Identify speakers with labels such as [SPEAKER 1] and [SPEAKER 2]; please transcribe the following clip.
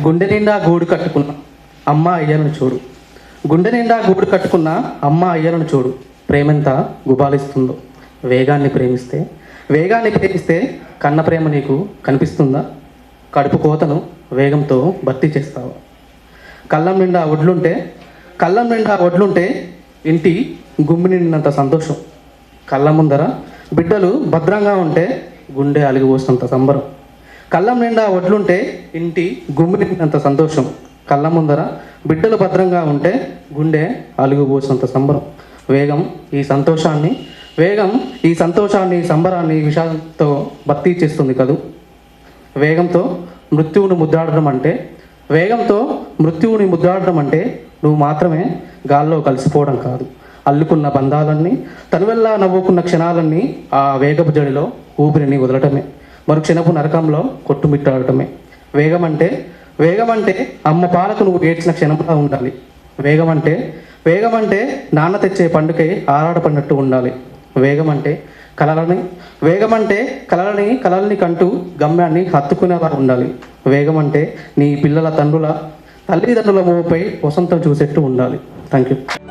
[SPEAKER 1] గుండె నిండా గూడు కట్టుకున్న అమ్మ అయ్యలను చూడు. గుండె నిండా గూడు కట్టుకున్న అమ్మ అయ్యలను చూడు. ప్రేమెంత గుబాలిస్తుందో. వేగాన్ని ప్రేమిస్తే కన్న ప్రేమ నీకు కనిపిస్తుందా? కడుపు కోతను వేగంతో భర్తీ చేస్తావా? కళ్ళం నిండా ఒడ్లుంటే ఇంటి గుమ్మి నిండినంత సంతోషం. కళ్ళ ముందర బిడ్డలు భద్రంగా ఉంటే గుండె అలిగిపోసినంత సంబరం. కళ్ళం నిండా ఒడ్లుంటే ఇంటి గుమ్మి నిండినంత సంతోషం. కళ్ళ ముందర బిడ్డలు భద్రంగా ఉంటే గుండె అలుగుపోసినంత సంబరం. వేగం ఈ సంతోషాన్ని సంబరాన్ని విషాదంతో భర్తీ చేస్తుంది కదూ. వేగంతో మృత్యువుని ముద్దాడడం అంటే నువ్వు మాత్రమే గాల్లో కలిసిపోవడం కాదు. అల్లుకున్న బంధాలన్నీ తనువెల్లా నవ్వుకున్న క్షణాలన్నీ ఆ వేగపు జడిలో ఊపిరిని వదలటమే. మరుక్షణపు నరకంలో కొట్టుమిట్టాడటమే. వేగమంటే అమ్మ పాలకు నువ్వు ఏడ్చిన క్షణంలో ఉండాలి. వేగమంటే నాన్న తెచ్చే పండుగై ఆరాటపడినట్టు ఉండాలి. వేగమంటే కలలని కంటూ గమ్యాన్ని హత్తుకునేలా ఉండాలి. వేగమంటే నీ పిల్లల తల్లిదండ్రుల మోపై వసంతం చూసేట్టు ఉండాలి. Thank you.